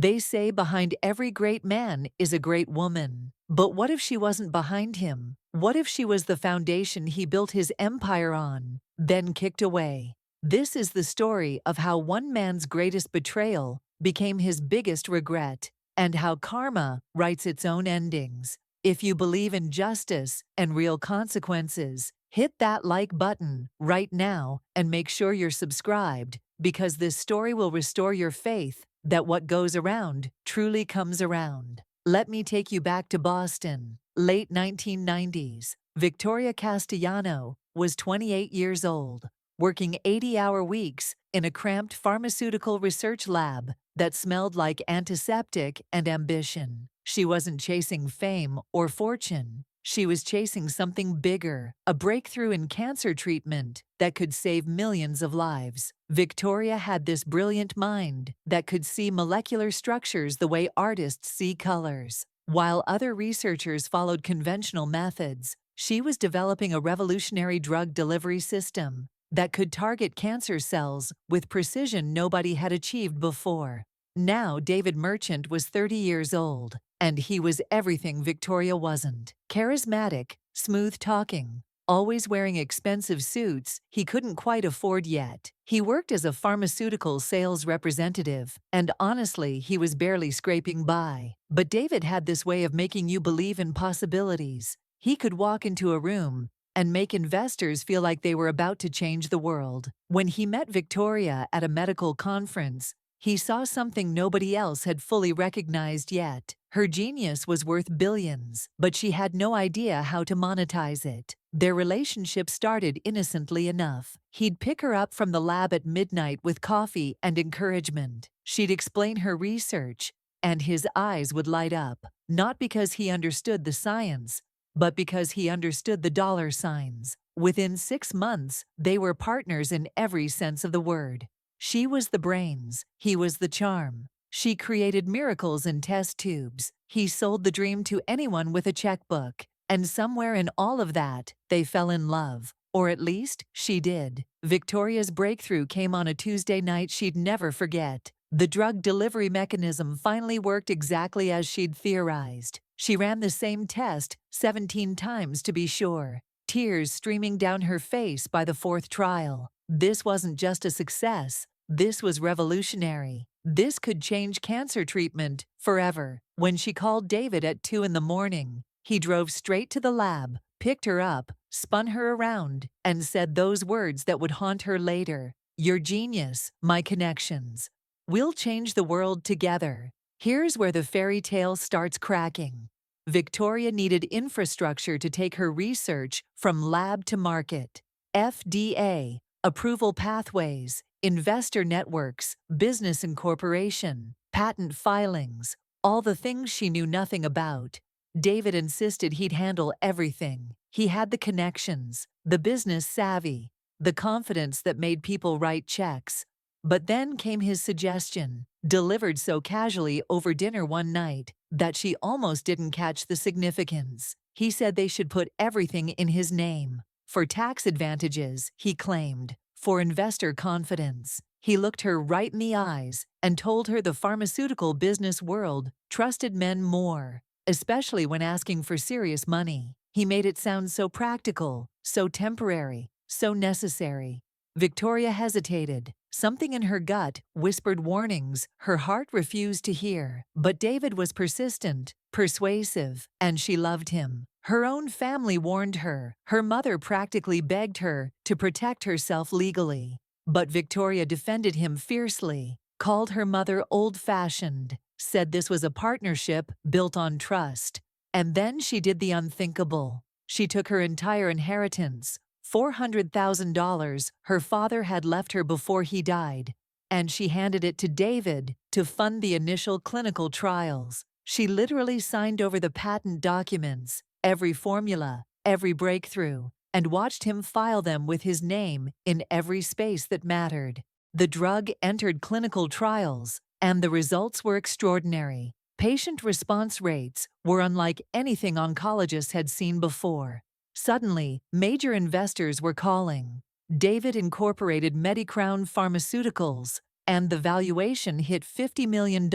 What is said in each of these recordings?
They say behind every great man is a great woman. But what if she wasn't behind him? What if she was the foundation he built his empire on, then kicked away? This is the story of how one man's greatest betrayal became his biggest regret, and how karma writes its own endings. If you believe in justice and real consequences, hit that like button right now and make sure you're subscribed, because this story will restore your faith that what goes around truly comes around. Let me take you back to Boston, late 1990s. Victoria Castellano was 28 years old, working 80-hour weeks in a cramped pharmaceutical research lab that smelled like antiseptic and ambition. She wasn't chasing fame or fortune. She was chasing something bigger, a breakthrough in cancer treatment that could save millions of lives. Victoria had this brilliant mind that could see molecular structures the way artists see colors. While other researchers followed conventional methods, she was developing a revolutionary drug delivery system that could target cancer cells with precision nobody had achieved before. Now David Merchant was 30 years old, and he was everything Victoria wasn't. Charismatic, smooth-talking, always wearing expensive suits he couldn't quite afford yet. He worked as a pharmaceutical sales representative, and honestly, he was barely scraping by. But David had this way of making you believe in possibilities. He could walk into a room and make investors feel like they were about to change the world. When he met Victoria at a medical conference, he saw something nobody else had fully recognized yet. Her genius was worth billions, but she had no idea how to monetize it. Their relationship started innocently enough. He'd pick her up from the lab at midnight with coffee and encouragement. She'd explain her research, and his eyes would light up, not because he understood the science, but because he understood the dollar signs. Within 6 months, they were partners in every sense of the word. She was the brains, he was the charm. She created miracles in test tubes. He sold the dream to anyone with a checkbook. And somewhere in all of that, they fell in love. Or at least, she did. Victoria's breakthrough came on a Tuesday night she'd never forget. The drug delivery mechanism finally worked exactly as she'd theorized. She ran the same test 17 times to be sure, tears streaming down her face by the 4th trial. This wasn't just a success. This was revolutionary. This could change cancer treatment forever. When she called David at 2 in the morning, he drove straight to the lab, picked her up, spun her around, and said those words that would haunt her later. "Your genius, my connections. We'll change the world together." Here's where the fairy tale starts cracking. Victoria needed infrastructure to take her research from lab to market. FDA, approval pathways, investor networks, business incorporation, patent filings, all the things she knew nothing about. David insisted he'd handle everything. He had the connections, the business savvy, the confidence that made people write checks. But then came his suggestion, delivered so casually over dinner one night that she almost didn't catch the significance. He said they should put everything in his name. For tax advantages, he claimed. For investor confidence. He looked her right in the eyes and told her the pharmaceutical business world trusted men more, especially when asking for serious money. He made it sound so practical, so temporary, so necessary. Victoria hesitated. Something in her gut whispered warnings her heart refused to hear. But David was persistent, persuasive, and she loved him. Her own family warned her. Her mother practically begged her to protect herself legally. But Victoria defended him fiercely, called her mother old-fashioned, said this was a partnership built on trust. And then she did the unthinkable. She took her entire inheritance, $400,000 her father had left her before he died, and she handed it to David to fund the initial clinical trials. She literally signed over the patent documents, every formula, every breakthrough, and watched him file them with his name in every space that mattered. The drug entered clinical trials, and the results were extraordinary. Patient response rates were unlike anything oncologists had seen before. Suddenly, major investors were calling. David incorporated Medicrown Pharmaceuticals and the valuation hit $50 million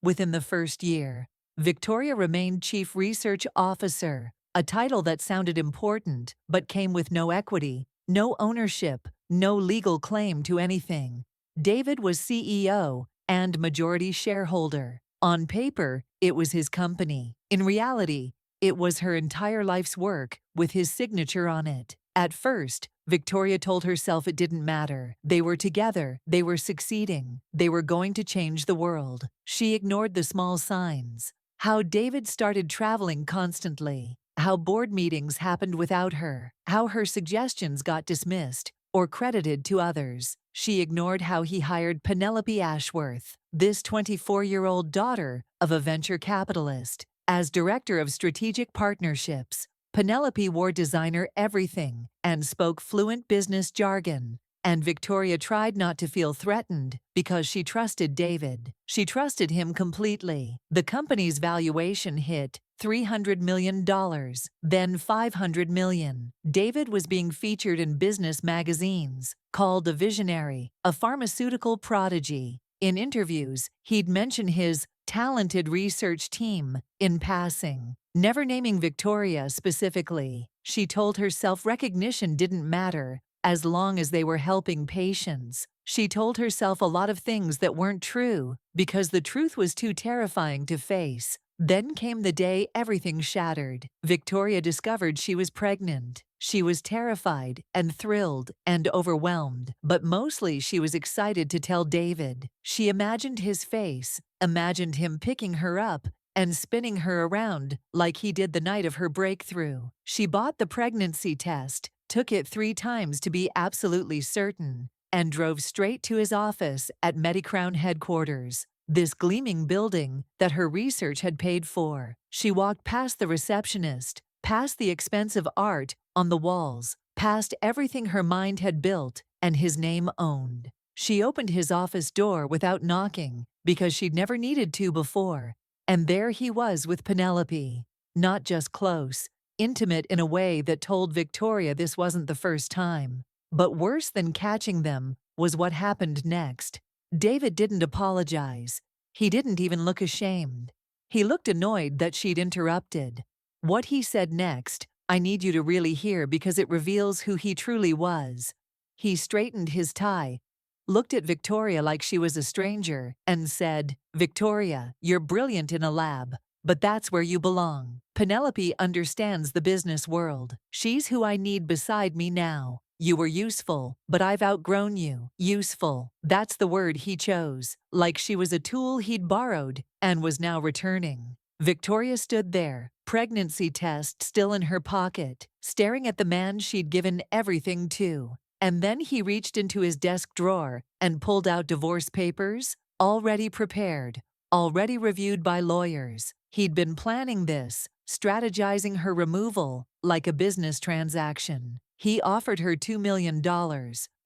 within the first year. Victoria remained Chief Research Officer, a title that sounded important but came with no equity, no ownership, no legal claim to anything. David was CEO and majority shareholder. On paper, it was his company. In reality, it was her entire life's work with his signature on it. At first, Victoria told herself it didn't matter. They were together, they were succeeding, they were going to change the world. She ignored the small signs. How David started traveling constantly, how board meetings happened without her, how her suggestions got dismissed or credited to others. She ignored how he hired Penelope Ashworth, this 24-year-old daughter of a venture capitalist, as Director of Strategic Partnerships. Penelope wore designer everything and spoke fluent business jargon, and Victoria tried not to feel threatened because she trusted David. She trusted him completely. The company's valuation hit $300 million, then $500 million. David was being featured in business magazines, called a visionary, a pharmaceutical prodigy. In interviews, he'd mention his talented research team in passing, never naming Victoria specifically. She told herself recognition didn't matter as long as they were helping patients. She told herself a lot of things that weren't true because the truth was too terrifying to face. Then came the day everything shattered. Victoria discovered she was pregnant. She was terrified and thrilled and overwhelmed, but mostly she was excited to tell David. She imagined his face, imagined him picking her up and spinning her around like he did the night of her breakthrough. She bought the pregnancy test, took it 3 times to be absolutely certain, and drove straight to his office at Medicrown headquarters, this gleaming building that her research had paid for. She walked past the receptionist, past the expensive art on the walls, past everything her mind had built and his name owned. She opened his office door without knocking because she'd never needed to before, and there he was with Penelope. Not just close, intimate in a way that told Victoria this wasn't the first time. But worse than catching them was what happened next. David didn't apologize. He didn't even look ashamed. He looked annoyed that she'd interrupted. What he said next, I need you to really hear because it reveals who he truly was. He straightened his tie, looked at Victoria like she was a stranger, and said, Victoria, you're brilliant in a lab, but that's where you belong. Penelope understands the business world. She's who I need beside me now. You were useful, but I've outgrown you. Useful. That's the word he chose, like she was a tool he'd borrowed and was now returning. Victoria stood there, pregnancy test still in her pocket, staring at the man she'd given everything to. And then he reached into his desk drawer and pulled out divorce papers, already prepared, already reviewed by lawyers. He'd been planning this, strategizing her removal like a business transaction. He offered her $2 million,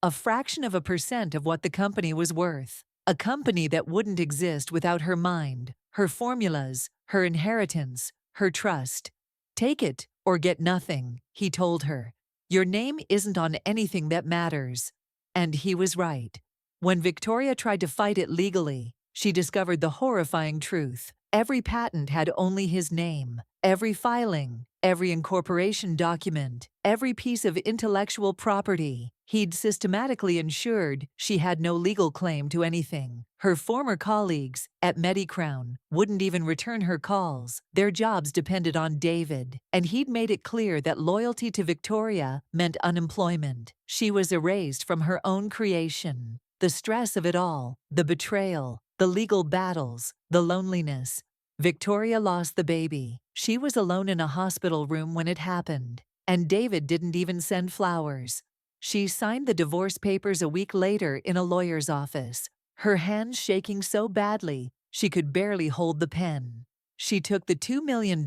a fraction of a percent of what the company was worth. A company that wouldn't exist without her mind, her formulas, her inheritance, her trust. Take it or get nothing, he told her. Your name isn't on anything that matters. And he was right. When Victoria tried to fight it legally, she discovered the horrifying truth. Every patent had only his name. Every filing, every incorporation document, every piece of intellectual property. He'd systematically ensured she had no legal claim to anything. Her former colleagues at Medicrown wouldn't even return her calls. Their jobs depended on David, and he'd made it clear that loyalty to Victoria meant unemployment. She was erased from her own creation. The stress of it all, the betrayal, the legal battles, the loneliness. Victoria lost the baby. She was alone in a hospital room when it happened, and David didn't even send flowers. She signed the divorce papers a week later in a lawyer's office, her hands shaking so badly she could barely hold the pen. She took the $2 million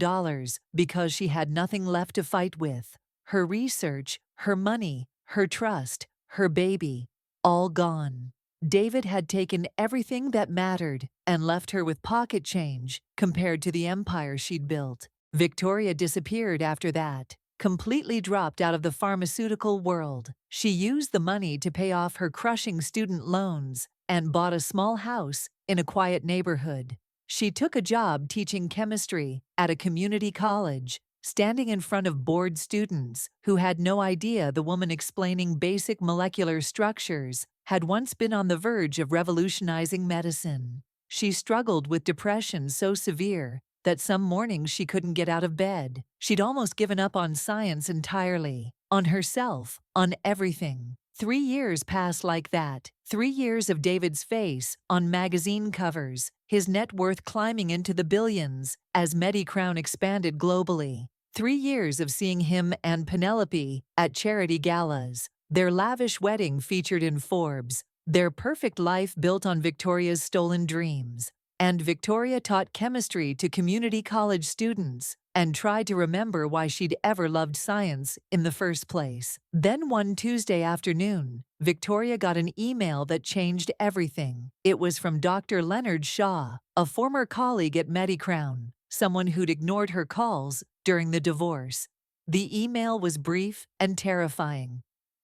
because she had nothing left to fight with. Her research, her money, her trust, her baby, all gone. David had taken everything that mattered and left her with pocket change compared to the empire she'd built. Victoria disappeared after that, completely dropped out of the pharmaceutical world. She used the money to pay off her crushing student loans and bought a small house in a quiet neighborhood. She took a job teaching chemistry at a community college, standing in front of bored students who had no idea the woman explaining basic molecular structures had once been on the verge of revolutionizing medicine. She struggled with depression so severe that some mornings she couldn't get out of bed. She'd almost given up on science entirely, on herself, on everything. 3 years passed like that. 3 years of David's face on magazine covers, his net worth climbing into the billions as Medicrown expanded globally. 3 years of seeing him and Penelope at charity galas, their lavish wedding featured in Forbes, their perfect life built on Victoria's stolen dreams. And Victoria taught chemistry to community college students and tried to remember why she'd ever loved science in the first place. Then one Tuesday afternoon, Victoria got an email that changed everything. It was from Dr. Leonard Shaw, a former colleague at Medicrown, someone who'd ignored her calls during the divorce. The email was brief and terrifying.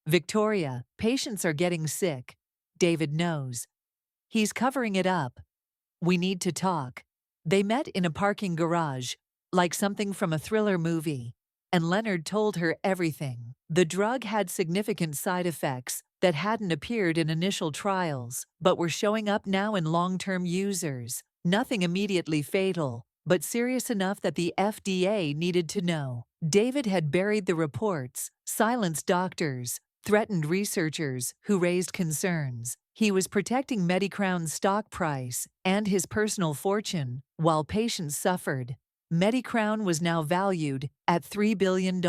"Victoria, patients are getting sick. David knows. He's covering it up. We need to talk." They met in a parking garage, like something from a thriller movie, and Leonard told her everything. The drug had significant side effects that hadn't appeared in initial trials, but were showing up now in long-term users. Nothing immediately fatal, but serious enough that the FDA needed to know. David had buried the reports, silenced doctors, threatened researchers who raised concerns. He was protecting Medicrown's stock price and his personal fortune while patients suffered. Medicrown was now valued at $3 billion.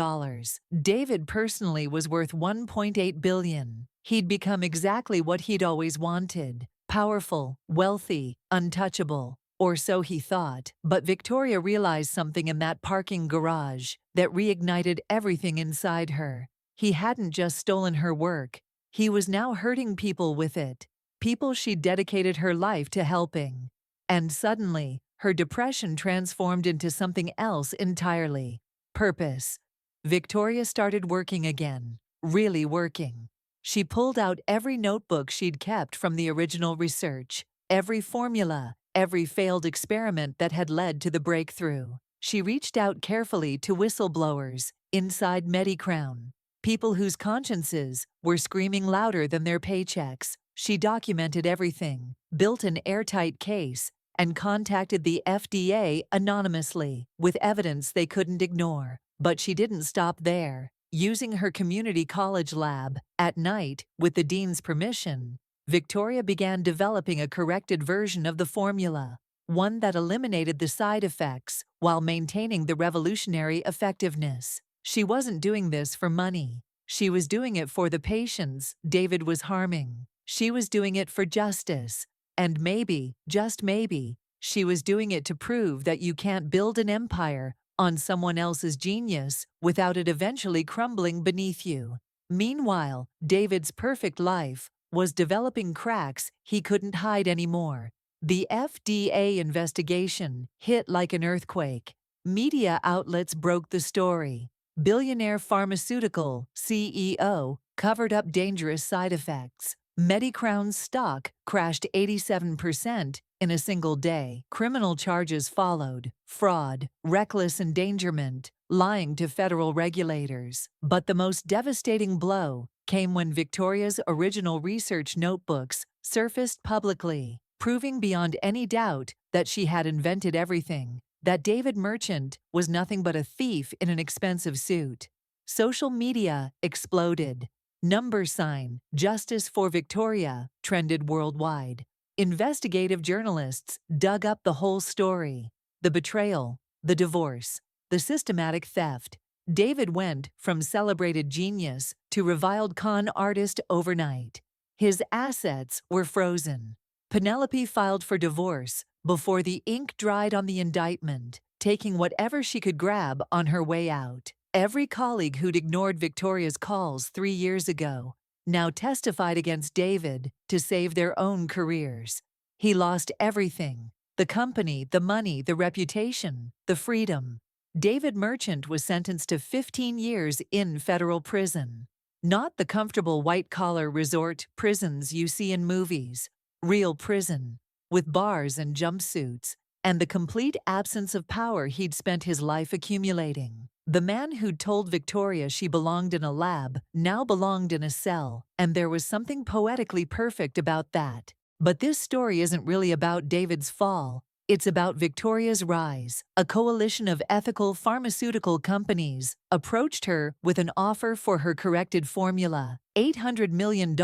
David personally was worth $1.8 billion. He'd become exactly what he'd always wanted: powerful, wealthy, untouchable. Or so he thought. But Victoria realized something in that parking garage that reignited everything inside her. He hadn't just stolen her work. He was now hurting people with it, people she'd dedicated her life to helping. And suddenly, her depression transformed into something else entirely: purpose. Victoria started working again, really working. She pulled out every notebook she'd kept from the original research, every formula, every failed experiment that had led to the breakthrough. She reached out carefully to whistleblowers inside Medicrown, people whose consciences were screaming louder than their paychecks. She documented everything, built an airtight case, and contacted the FDA anonymously with evidence they couldn't ignore. But she didn't stop there. Using her community college lab at night with the dean's permission, Victoria began developing a corrected version of the formula, one that eliminated the side effects while maintaining the revolutionary effectiveness. She wasn't doing this for money. She was doing it for the patients David was harming. She was doing it for justice. And maybe, just maybe, she was doing it to prove that you can't build an empire on someone else's genius without it eventually crumbling beneath you. Meanwhile, David's perfect life was developing cracks he couldn't hide anymore. The FDA investigation hit like an earthquake. Media outlets broke the story. Billionaire pharmaceutical CEO covered up dangerous side effects. Medicrown's stock crashed 87% in a single day. Criminal charges followed: fraud, reckless endangerment, lying to federal regulators. But the most devastating blow came when Victoria's original research notebooks surfaced publicly, proving beyond any doubt that she had invented everything, that David Merchant was nothing but a thief in an expensive suit. Social media exploded. Number sign, Justice for Victoria, trended worldwide. Investigative journalists dug up the whole story: the betrayal, the divorce, the systematic theft. David went from celebrated genius to reviled con artist overnight. His assets were frozen. Penelope filed for divorce before the ink dried on the indictment, taking whatever she could grab on her way out. Every colleague who'd ignored Victoria's calls 3 years ago now testified against David to save their own careers. He lost everything: the company, the money, the reputation, the freedom. David Merchant was sentenced to 15 years in federal prison. Not the comfortable white-collar resort prisons you see in movies, Real prison, with bars and jumpsuits, and the complete absence of power he'd spent his life accumulating. The man who'd told Victoria she belonged in a lab now belonged in a cell, and there was something poetically perfect about that. But this story isn't really about David's fall. It's about Victoria's rise. A coalition of ethical pharmaceutical companies approached her with an offer for her corrected formula, $800 million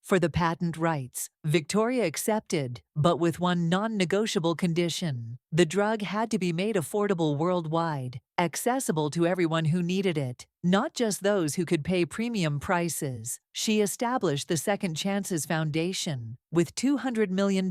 for the patent rights. Victoria accepted, but with one non-negotiable condition. The drug had to be made affordable worldwide, accessible to everyone who needed it, not just those who could pay premium prices. She established the Second Chances Foundation with $200 million,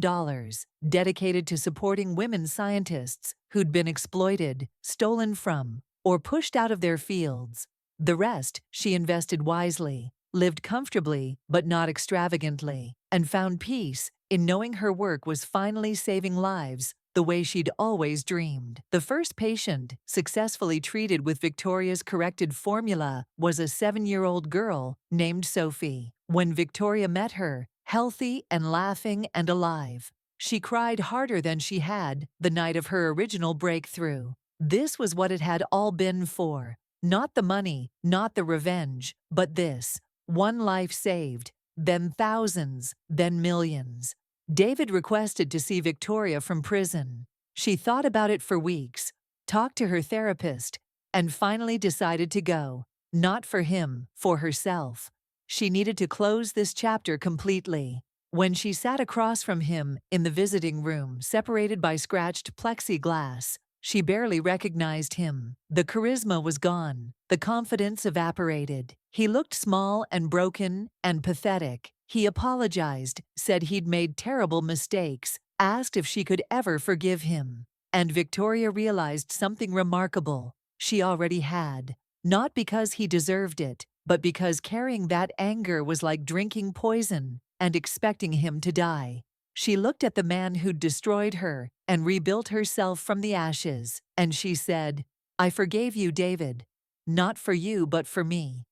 dedicated to supporting women scientists who'd been exploited, stolen from, or pushed out of their fields. The rest she invested wisely, lived comfortably but not extravagantly, and found peace in knowing her work was finally saving lives the way she'd always dreamed. The first patient successfully treated with Victoria's corrected formula was a 7-year-old girl named Sophie. When Victoria met her, healthy and laughing and alive, she cried harder than she had the night of her original breakthrough. This was what it had all been for. Not the money, not the revenge, but this. One life saved, then thousands, then millions. David requested to see Victoria from prison. She thought about it for weeks, talked to her therapist, and finally decided to go. Not for him, for herself. She needed to close this chapter completely. When she sat across from him in the visiting room, separated by scratched plexiglass, she barely recognized him. The charisma was gone. The confidence evaporated. He looked small and broken and pathetic. He apologized, said he'd made terrible mistakes, asked if she could ever forgive him. And Victoria realized something remarkable. She already had. Not because he deserved it, but because carrying that anger was like drinking poison and expecting him to die. She looked at the man who'd destroyed her and rebuilt herself from the ashes, and she said, "I forgave you, David. Not for you, but for me.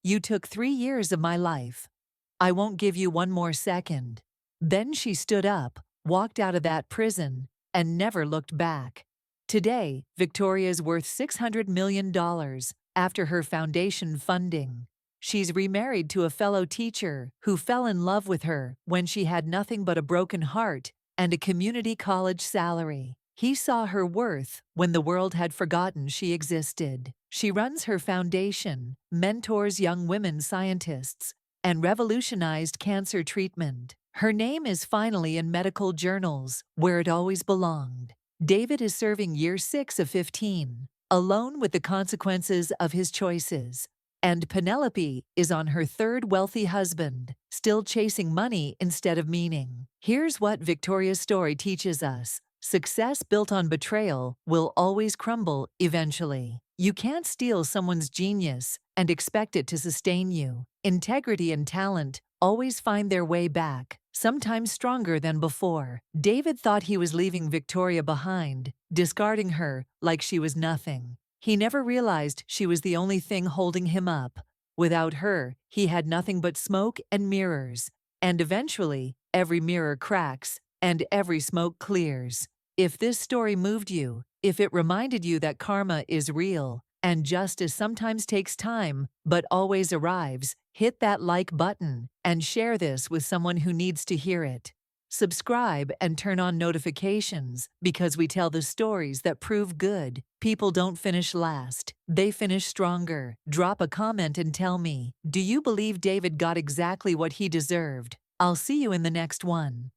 You took 3 years of my life. I won't give you one more second." Then she stood up, walked out of that prison, and never looked back. Today, Victoria's worth $600 million after her foundation funding. She's remarried to a fellow teacher who fell in love with her when she had nothing but a broken heart and a community college salary. He saw her worth when the world had forgotten she existed. She runs her foundation, mentors young women scientists, and revolutionized cancer treatment. Her name is finally in medical journals, where it always belonged. David is serving year 6 of 15, alone with the consequences of his choices. And Penelope is on her 3rd wealthy husband, still chasing money instead of meaning. Here's what Victoria's story teaches us. Success built on betrayal will always crumble eventually. You can't steal someone's genius and expect it to sustain you. Integrity and talent always find their way back, sometimes stronger than before. David thought he was leaving Victoria behind, discarding her like she was nothing. He never realized she was the only thing holding him up. Without her, he had nothing but smoke and mirrors. And eventually, every mirror cracks and every smoke clears. If this story moved you, if it reminded you that karma is real and justice sometimes takes time but always arrives, hit that like button and share this with someone who needs to hear it. Subscribe and turn on notifications because we tell the stories that prove good. People don't finish last, they finish stronger. Drop a comment and tell me, do you believe David got exactly what he deserved? I'll see you in the next one.